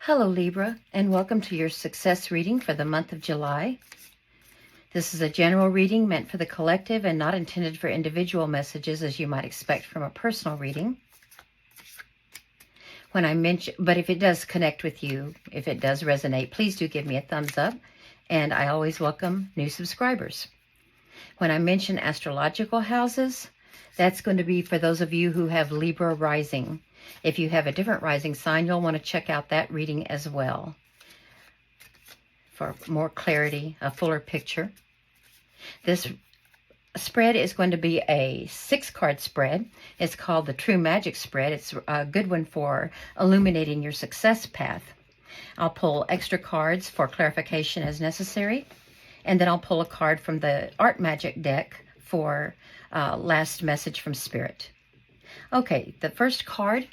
Hello Libra, and welcome to your success reading for the month of July. This is a general reading meant for the collective and not intended for individual messages as you might expect from a personal reading. But if it does connect with you, if it does resonate, please do give me a thumbs up, and I always welcome new subscribers. When I mention astrological houses, that's going to be for those of you who have Libra rising. If you have a different rising sign, you'll want to check out that reading as well for more clarity, a fuller picture. This spread is going to be a 6-card spread. It's called the True Magic Spread. It's a good one for illuminating your success path. I'll pull extra cards for clarification as necessary, and then I'll pull a card from the Art Magic deck for last message from Spirit. Okay, the first card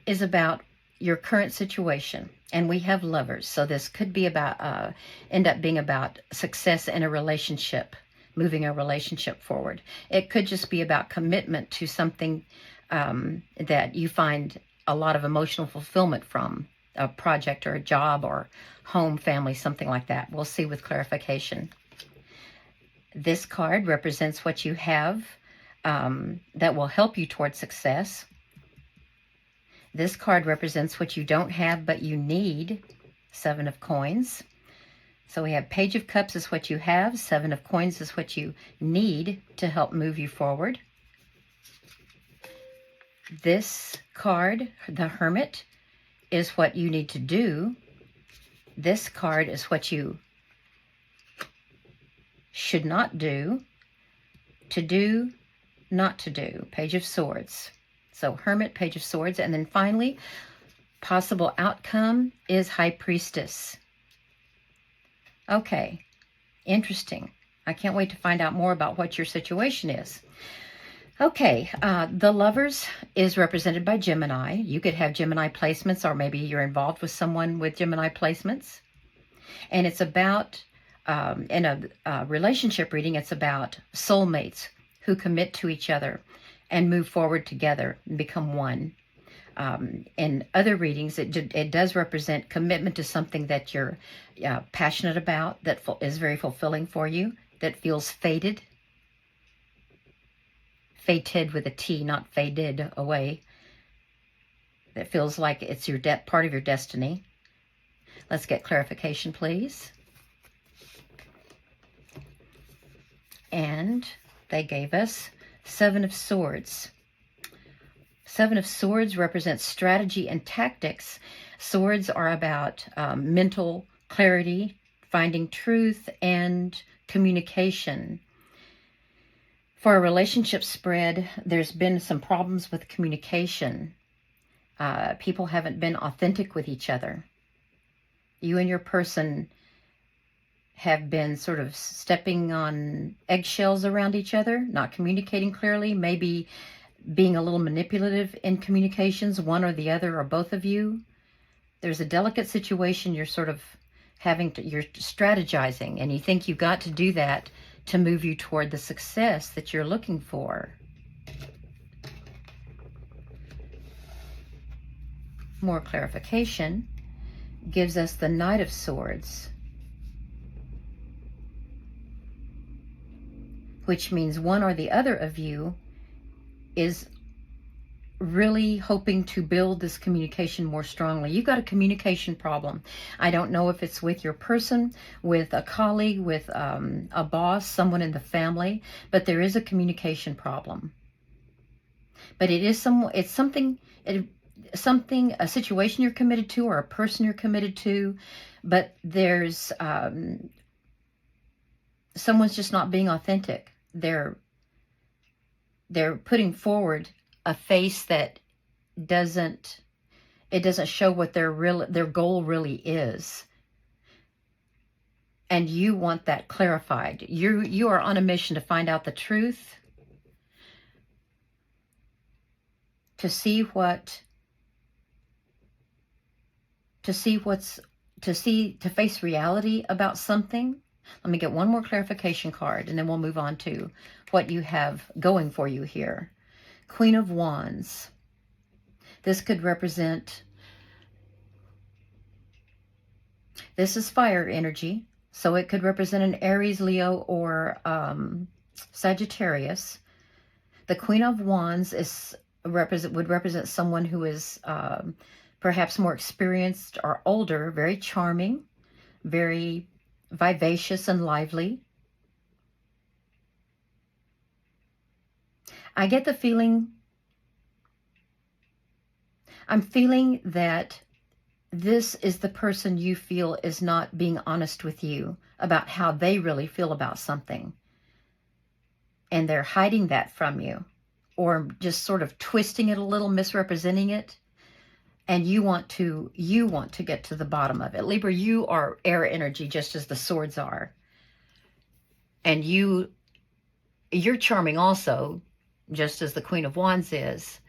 is about your current situation, and we have Lovers, so this could be about end up being about success in a relationship, moving a relationship forward. It could just be about commitment to something that you find a lot of emotional fulfillment from, a project or a job or home, family, something like that. We'll see with clarification. This card represents what you have that will help you towards success. This card represents what you don't have but you need, 7 of Coins. So we have Page of Cups is what you have, 7 of Coins is what you need to help move you forward. This card, the Hermit, is what you need to do. This card is what you should not do, to do, not to do, Page of Swords. So Hermit, Page of Swords, and then finally, possible outcome is High Priestess. Okay, interesting. I can't wait to find out more about what your situation is. Okay, the Lovers is represented by Gemini. You could have Gemini placements, or maybe you're involved with someone with Gemini placements. And it's about, in a relationship reading, it's about soulmates who commit to each other and move forward together and become one. In other readings, it does represent commitment to something that you're passionate about, that is very fulfilling for you, that feels fated. Fated with a T, not faded away. That feels like it's your part of your destiny. Let's get clarification, please. And they gave us 7 of Swords. 7 of Swords represents strategy and tactics. Swords are about mental clarity, finding truth, and communication. For a relationship spread, there's been some problems with communication. People haven't been authentic with each other. You and your person have been sort of stepping on eggshells around each other, not communicating clearly, maybe being a little manipulative in communications, one or the other or both of you. There's a delicate situation you're sort of you're strategizing, and you think you've got to do that to move you toward the success that you're looking for. More clarification gives us the Knight of Swords, which means one or the other of you is really hoping to build this communication more strongly. You've got a communication problem. I don't know if it's with your person, with a colleague, with a boss, someone in the family, but there is a communication problem. But it is something, a situation you're committed to, or a person you're committed to, but there's someone's just not being authentic. They're putting forward a face that doesn't show what their goal really is. And you want that clarified. You are on a mission to find out the truth, to face reality about something. Let me get one more clarification card, and then we'll move on to what you have going for you here. Queen of Wands. This could represent, this is fire energy, so it could represent an Aries, Leo, or Sagittarius. The Queen of Wands would represent someone who is perhaps more experienced or older, very charming, very vivacious and lively. I get the feeling, I'm feeling that this is the person you feel is not being honest with you about how they really feel about something. And they're hiding that from you, or just sort of twisting it a little, misrepresenting it. And you want to get to the bottom of it. Libra, you are air energy, just as the swords are. And you're charming also, just as the Queen of Wands is.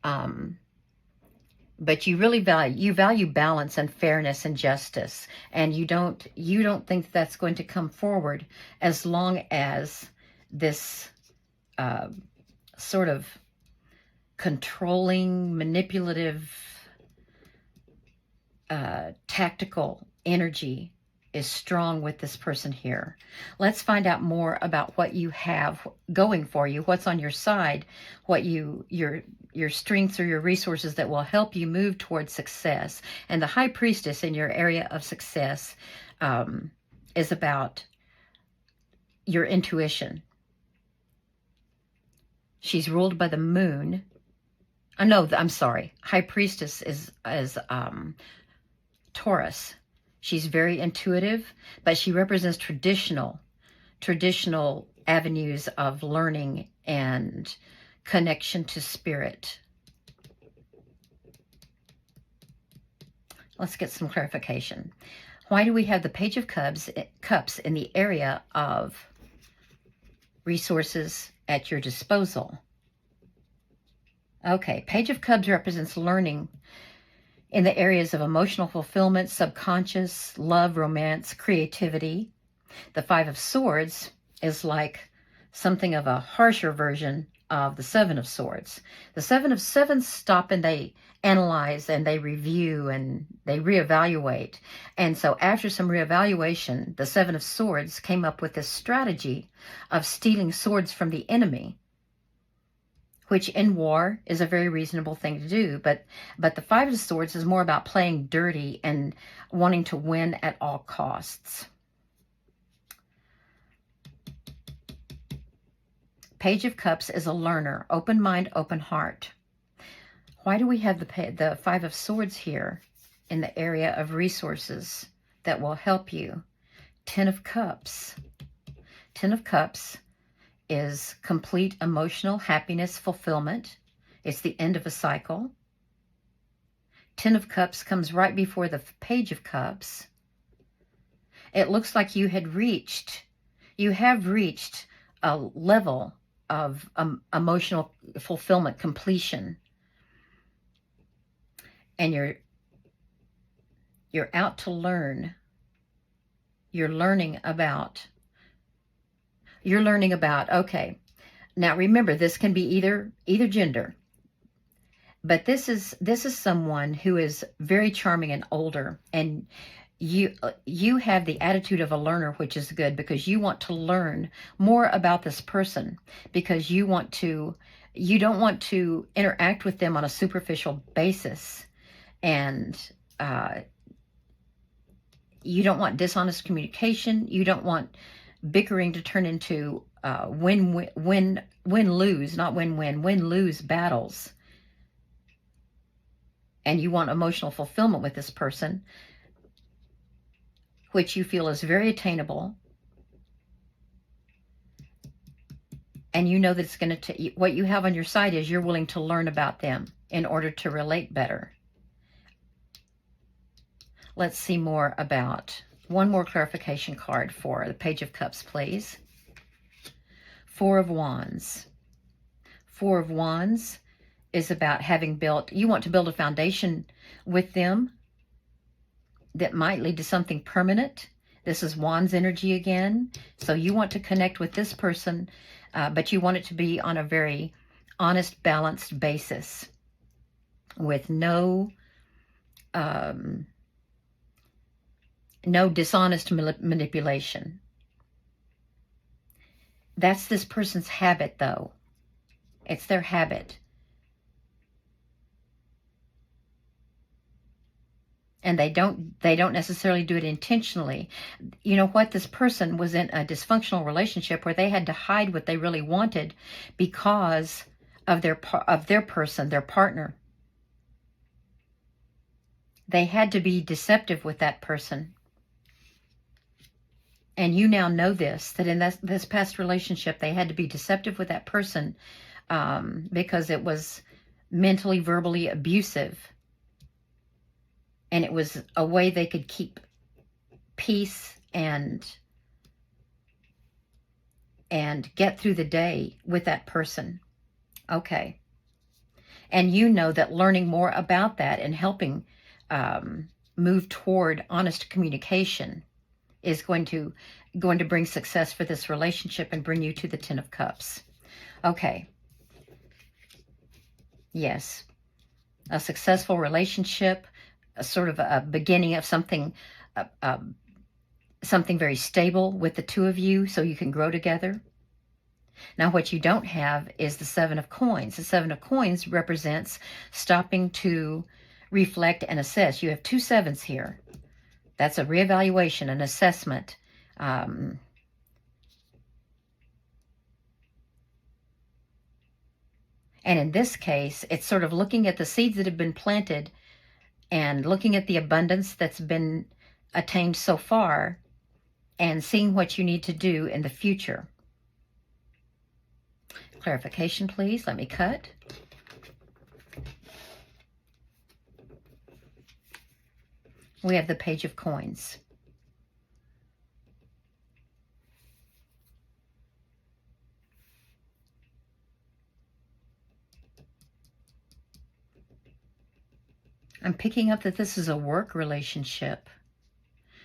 But you really value balance and fairness and justice. And you don't think that's going to come forward as long as this sort of controlling, manipulative, tactical energy is strong with this person here. Let's find out more about what you have going for you, what's on your side, what your strengths or your resources that will help you move towards success. And the High Priestess in your area of success is about your intuition. She's ruled by the moon. No, I'm sorry. High Priestess is Taurus. She's very intuitive, but she represents traditional avenues of learning and connection to spirit. Let's get some clarification. Why do we have the Page of Cups in the area of resources at your disposal? Okay, Page of Cups represents learning in the areas of emotional fulfillment, subconscious, love, romance, creativity. The Five of Swords is like something of a harsher version of the Seven of Swords. The Seven of Sevens stop and they analyze and they review and they reevaluate. And so after some reevaluation, the Seven of Swords came up with this strategy of stealing swords from the enemy, which in war is a very reasonable thing to do. But the Five of Swords is more about playing dirty and wanting to win at all costs. Page of Cups is a learner, open mind, open heart. Why do we have the Five of Swords here in the area of resources that will help you? Ten of Cups. Ten of Cups is complete emotional happiness, fulfillment. It's the end of a cycle. Ten of Cups comes right before the Page of Cups. It looks like you have reached a level of emotional fulfillment, completion. And you're out to learn. You're learning about, okay, now remember, this can be either gender, but this is someone who is very charming and older, and you have the attitude of a learner, which is good because you want to learn more about this person, because you don't want to interact with them on a superficial basis, and you don't want dishonest communication. You don't want bickering to turn into win-lose, not win-win, win-lose battles. And you want emotional fulfillment with this person, which you feel is very attainable. And you know that it's going to, what you have on your side is you're willing to learn about them in order to relate better. Let's see more about, one more clarification card for the Page of Cups, please. Four of Wands. Four of Wands is about you want to build a foundation with them that might lead to something permanent. This is Wands energy again. So you want to connect with this person, but you want it to be on a very honest, balanced basis. with no no dishonest manipulation. That's this person's habit, though. It's their habit. And they don't necessarily do it intentionally. You know what? This person was in a dysfunctional relationship where they had to hide what they really wanted because of their person, their partner. They had to be deceptive with that person. And you now know this, that in this past relationship, they had to be deceptive with that person because it was mentally, verbally abusive. And it was a way they could keep peace and get through the day with that person. Okay. And you know that learning more about that and helping move toward honest communication is going to bring success for this relationship and bring you to the Ten of Cups. Okay. Yes. A successful relationship, a sort of a beginning of something something very stable with the two of you so you can grow together. Now, what you don't have is the Seven of Coins. The Seven of Coins represents stopping to reflect and assess. You have two sevens here. That's a reevaluation, an assessment. And in this case, it's sort of looking at the seeds that have been planted and looking at the abundance that's been attained so far and seeing what you need to do in the future. Clarification, please. Let me cut. We have the Page of Coins. I'm picking up that this is a work relationship.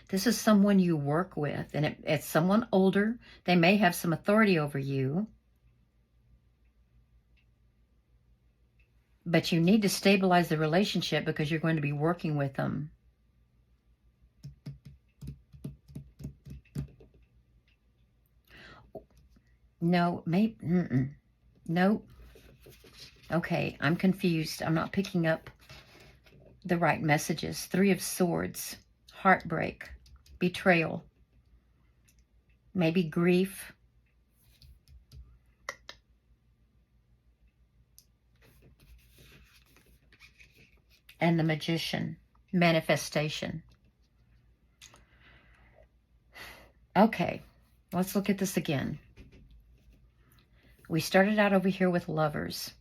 This is someone you work with, and it's someone older. They may have some authority over you. But you need to stabilize the relationship because you're going to be working with them. No, maybe, no. Okay, I'm confused. I'm not picking up the right messages. Three of Swords, heartbreak, betrayal, maybe grief. And the Magician, manifestation. Okay, let's look at this again. We started out over here with lovers.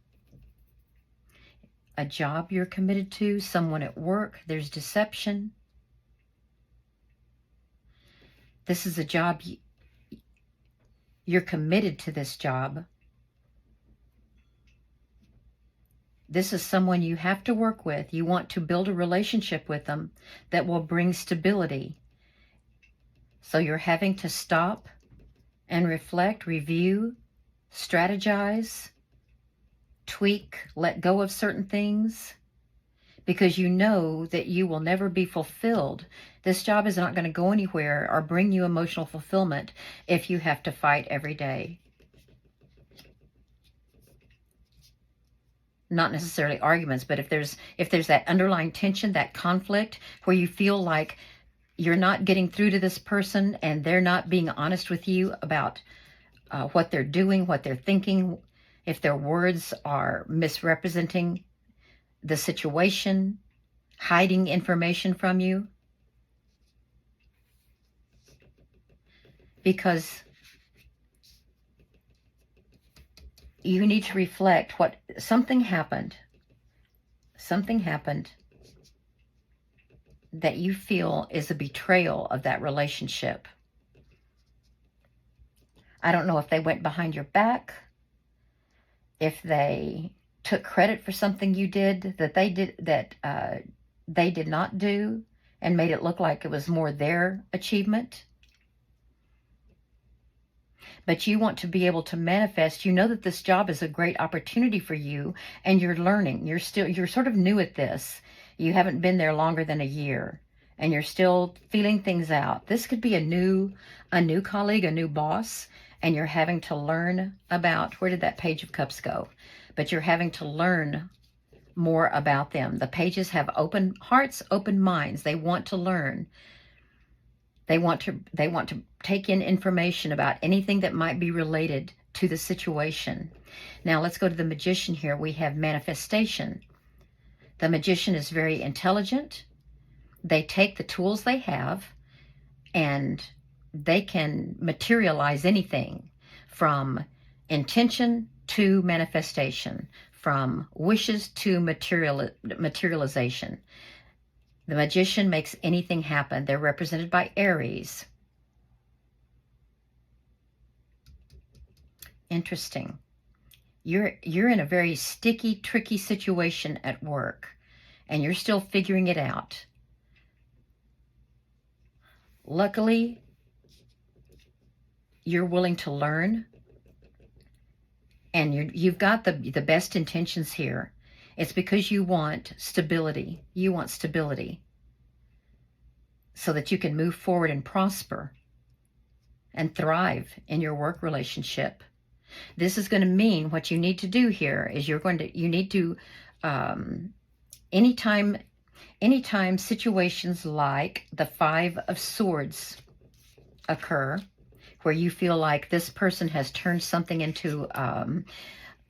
A job you're committed to, someone at work, there's deception. This is a job, you're committed to this job. This is someone you have to work with. You want to build a relationship with them that will bring stability. So you're having to stop and reflect, review, strategize, tweak, let go of certain things, because you know that you will never be fulfilled. This job is not going to go anywhere or bring you emotional fulfillment if you have to fight every day. Not necessarily arguments, but if there's that underlying tension, that conflict, where you feel like you're not getting through to this person and they're not being honest with you about what they're doing, what they're thinking, if their words are misrepresenting the situation, hiding information from you. Because you need to reflect what something happened that you feel is a betrayal of that relationship. I don't know if they went behind your back, if they took credit for something you did that they did not do and made it look like it was more their achievement. but you want to be able to manifest. You know that this job is a great opportunity for you, and you're learning. You're sort of new at this. You haven't been there longer than a year, and you're still feeling things out. This could be a new colleague, a new boss, and you're having to learn about, where did that Page of Cups go? But you're having to learn more about them. The pages have open hearts, open minds. They want to learn. They want to take in information about anything that might be related to the situation. Now let's go to the Magician here. We have manifestation. The Magician is very intelligent. They take the tools they have and they can materialize anything from intention to manifestation, from wishes to materialization. The Magician makes anything happen. They're represented by Aries. Interesting. You're in a very sticky, tricky situation at work, and you're still figuring it out. Luckily, you're willing to learn, and you've got the best intentions here. It's because you want stability. You want stability so that you can move forward and prosper and thrive in your work relationship. This is going to mean what you need to do here is you need to, anytime situations like the Five of Swords occur, where you feel like this person has turned something into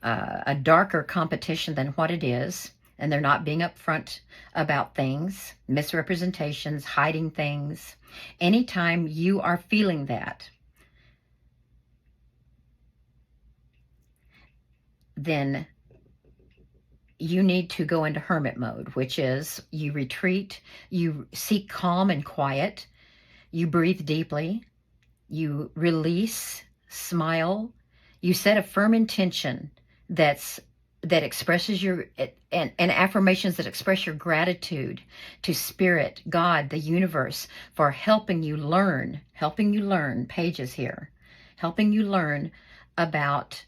a darker competition than what it is, and they're not being upfront about things, misrepresentations, hiding things. Anytime you are feeling that, then you need to go into hermit mode, which is you retreat, you seek calm and quiet, you breathe deeply, you release, smile, you set a firm intention that expresses your, and affirmations that express your gratitude to Spirit, God, the universe, for helping you learn, pages here, helping you learn about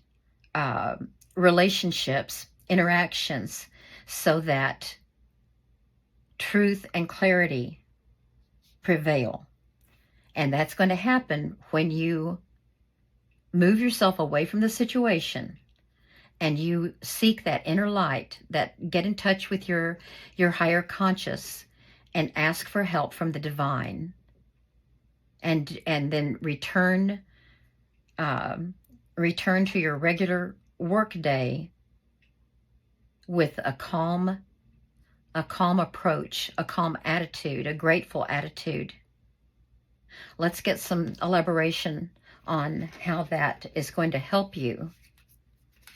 relationships, interactions, so that truth and clarity prevail. And that's going to happen when you move yourself away from the situation and you seek that inner light, that get in touch with your higher conscious and ask for help from the divine, and then return to your regular work day with a calm approach, a calm attitude, a grateful attitude. Let's get some elaboration on how that is going to help you.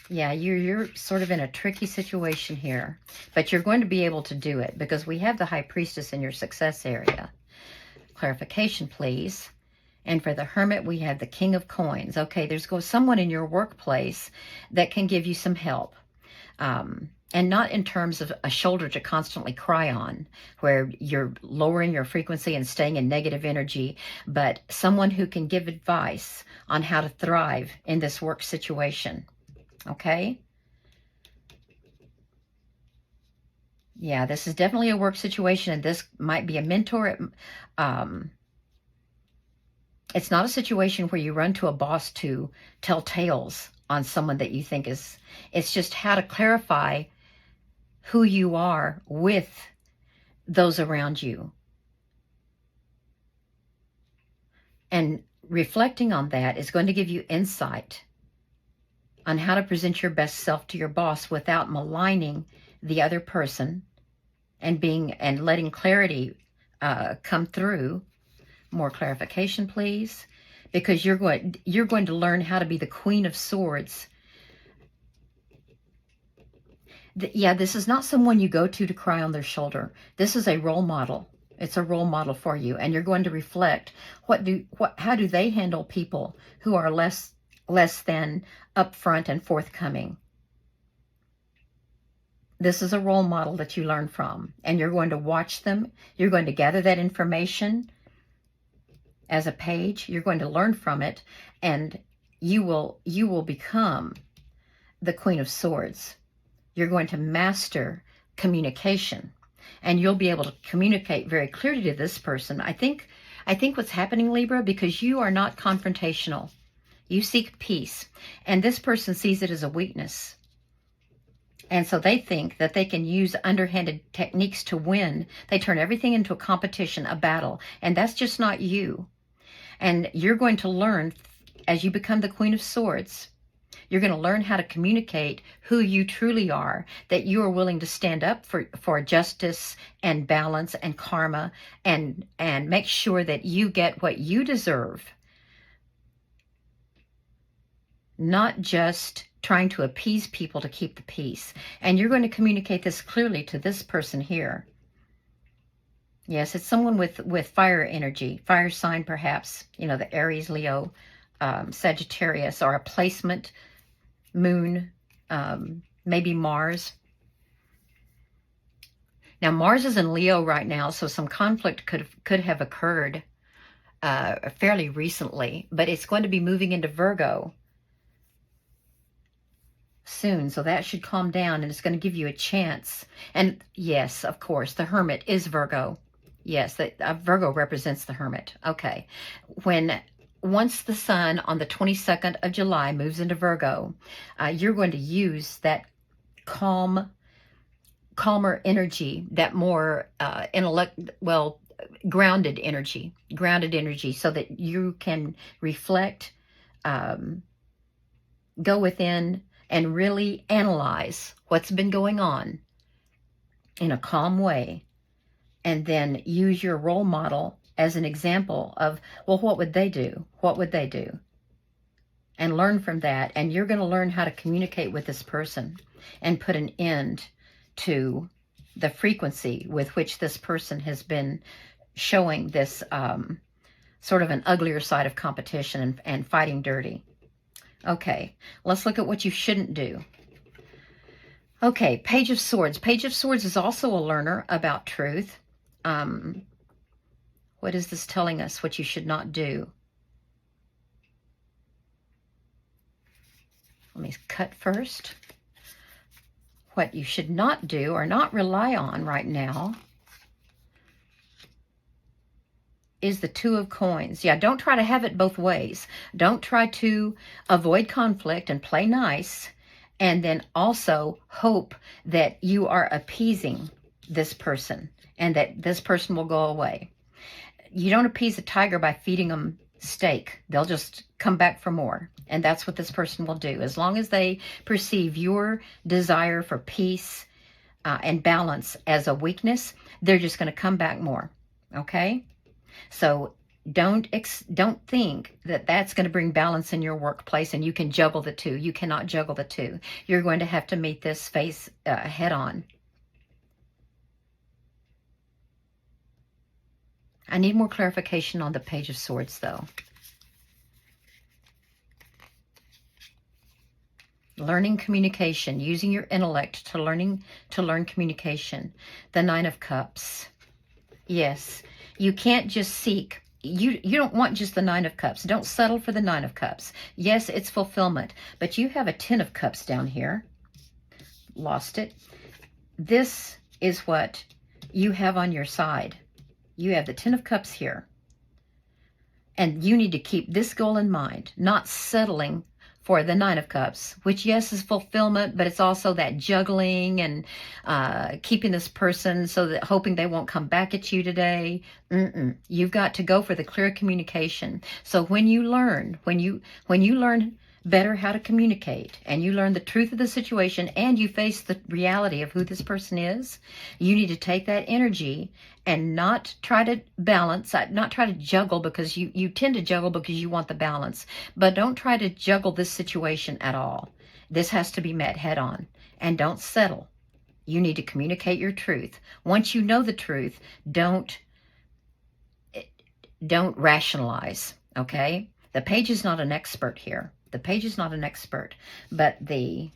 Yeah, you're sort of in a tricky situation here, but you're going to be able to do it because we have the High Priestess in your success area. Clarification, please. And for the Hermit, we have the King of Coins. Okay, there's someone in your workplace that can give you some help. And not in terms of a shoulder to constantly cry on, where you're lowering your frequency and staying in negative energy, but someone who can give advice on how to thrive in this work situation. Okay? Yeah, this is definitely a work situation, and this might be a mentor. It's not a situation where you run to a boss to tell tales on someone that you think is... It's just how to clarify who you are with those around you. And reflecting on that is going to give you insight on how to present your best self to your boss without maligning the other person, and letting clarity come through. More clarification, please, because you're going to learn how to be the Queen of Swords. Yeah, this is not someone you go to cry on their shoulder. This is a role model. It's a role model for you, and you're going to reflect how do they handle people who are less than upfront and forthcoming. This is a role model that you learn from, and you're going to watch them. You're going to gather that information as a page. You're going to learn from it, and you will become the Queen of Swords. You're going to master communication, and you'll be able to communicate very clearly to this person. I think what's happening, Libra, because you are not confrontational. You seek peace, and this person sees it as a weakness. And so they think that they can use underhanded techniques to win. They turn everything into a competition, a battle, and that's just not you. And you're going to learn, as you become the Queen of Swords, you're going to learn how to communicate who you truly are, that you are willing to stand up for justice and balance and karma, and make sure that you get what you deserve. Not just trying to appease people to keep the peace. And you're going to communicate this clearly to this person here. Yes, it's someone with fire energy, fire sign perhaps, you know, the Aries, Leo, Sagittarius, or a placement, moon, maybe Mars. Now, Mars is in Leo right now, so some conflict could have occurred fairly recently, but it's going to be moving into Virgo soon, so that should calm down, and it's going to give you a chance. And yes, of course, the Hermit is Virgo. Yes, Virgo represents the Hermit. Okay. Once the sun on the 22nd of July moves into Virgo, you're going to use that calmer energy, that more grounded energy, so that you can reflect, go within, and really analyze what's been going on in a calm way, and then use your role model as an example of, well, what would they do? What would they do? And learn from that. And you're going to learn how to communicate with this person and put an end to the frequency with which this person has been showing this sort of an uglier side of competition and fighting dirty. Okay, let's look at what you shouldn't do. Okay, Page of Swords. Page of Swords is also a learner about truth. What is this telling us, what you should not do? Let me cut first. What you should not do or not rely on right now is the Two of Coins. Yeah, don't try to have it both ways. Don't try to avoid conflict and play nice, and then also hope that you are appeasing this person and that this person will go away. You don't appease a tiger by feeding them steak. They'll just come back for more. And that's what this person will do. As long as they perceive your desire for peace and balance as a weakness, they're just going to come back more. Okay? So don't think that that's going to bring balance in your workplace and you can juggle the two. You cannot juggle the two. You're going to have to meet this face head on. I need more clarification on the Page of Swords, though. Learning communication, using your intellect to learn communication. The Nine of Cups. Yes, you can't just seek. You don't want just the Nine of Cups. Don't settle for the Nine of Cups. Yes, it's fulfillment, but you have a Ten of Cups down here. Lost it. This is what you have on your side. You have the Ten of Cups here. And you need to keep this goal in mind, not settling for the Nine of Cups, which, yes, is fulfillment, but it's also that juggling and keeping this person so that hoping they won't come back at you today. You've got to go for the clear communication. So when you learn better how to communicate, and you learn the truth of the situation, and you face the reality of who this person is, you need to take that energy and not try to balance, not try to juggle, because you tend to juggle because you want the balance, but don't try to juggle this situation at all. This has to be met head on, and don't settle. You need to communicate your truth. Once you know the truth, don't rationalize, okay? The Page is not an expert here. The Page is not an expert, but the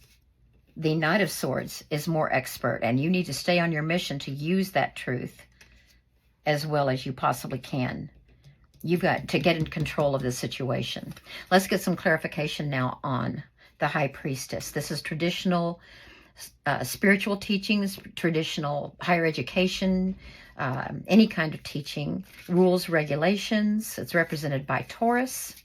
Knight of Swords is more expert, and you need to stay on your mission to use that truth as well as you possibly can. You've got to get in control of this situation. Let's get some clarification now on the High Priestess. This is traditional spiritual teachings, traditional higher education, any kind of teaching, rules, regulations. It's represented by Taurus.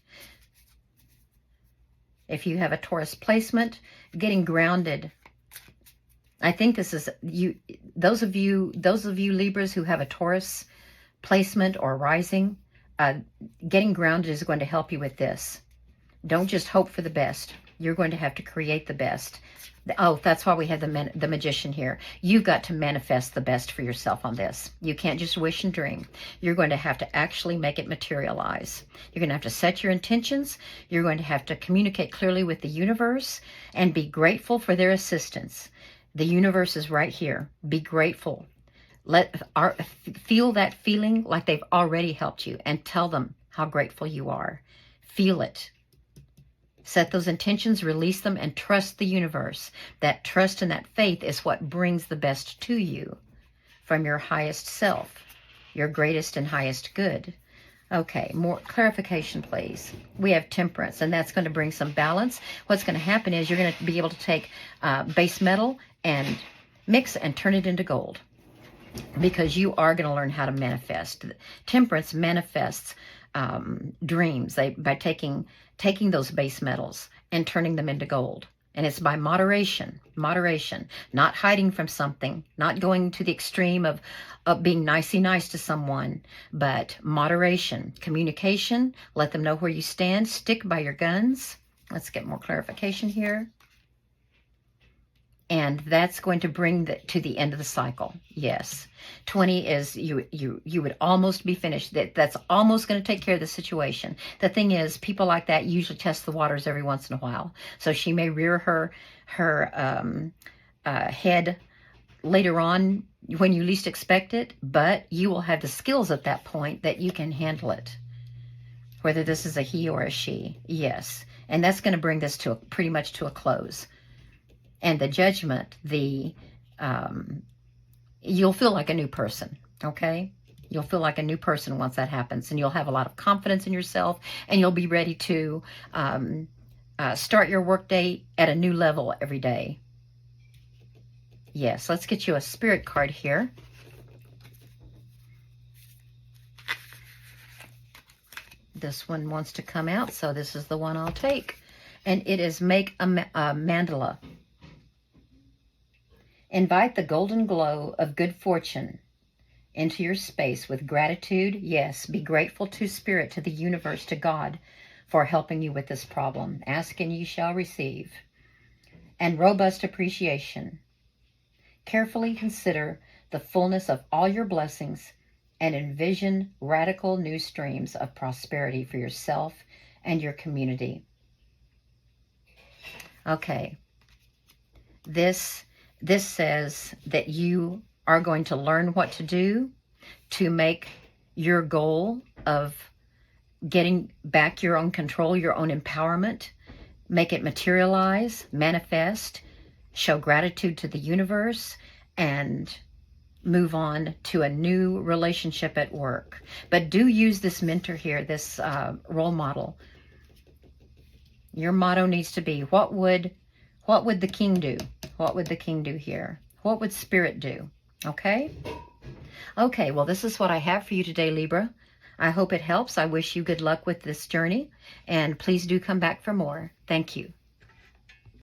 If you have a Taurus placement, getting grounded. I think this is you. Those of you Libras who have a Taurus placement or rising, getting grounded is going to help you with this. Don't just hope for the best. You're going to have to create the best. Oh, that's why we have the magician here. You've got to manifest the best for yourself on this. You can't just wish and dream. You're going to have to actually make it materialize. You're going to have to set your intentions. You're going to have to communicate clearly with the universe and be grateful for their assistance. The universe is right here. Be grateful. Feel that feeling like they've already helped you, and tell them how grateful you are. Feel it. Set those intentions, release them, and trust the universe. That trust and that faith is what brings the best to you from your highest self, your greatest and highest good. Okay, more clarification, please. We have temperance, and that's going to bring some balance. What's going to happen is you're going to be able to take base metal and mix and turn it into gold, because you are going to learn how to manifest. Temperance manifests dreams by taking those base metals and turning them into gold. And it's by moderation, not hiding from something, not going to the extreme of being nicey nice to someone, but moderation, communication, let them know where you stand, stick by your guns. Let's get more clarification here. And that's going to bring to the end of the cycle. Yes. 20 is you would almost be finished. That's almost going to take care of the situation. The thing is, people like that usually test the waters every once in a while. So she may rear her head later on when you least expect it, but you will have the skills at that point that you can handle it. Whether this is a he or a she. Yes. And that's going to bring this to pretty much to a close. And the judgment, you'll feel like a new person, okay? You'll feel like a new person once that happens, and you'll have a lot of confidence in yourself, and you'll be ready to start your workday at a new level every day. Yes, let's get you a spirit card here. This one wants to come out, so this is the one I'll take. And it is make a mandala. Invite the golden glow of good fortune into your space with gratitude. Yes, be grateful to Spirit, to the universe, to God for helping you with this problem. Ask and you shall receive. And robust appreciation. Carefully consider the fullness of all your blessings and envision radical new streams of prosperity for yourself and your community. Okay. This says that you are going to learn what to do to make your goal of getting back your own control, your own empowerment, make it materialize, manifest, show gratitude to the universe, and move on to a new relationship at work. But do use this mentor here, this role model. Your motto needs to be, what would the king do? What would the king do here? What would Spirit do? Okay? Okay, well, this is what I have for you today, Libra. I hope it helps. I wish you good luck with this journey, and please do come back for more. Thank you.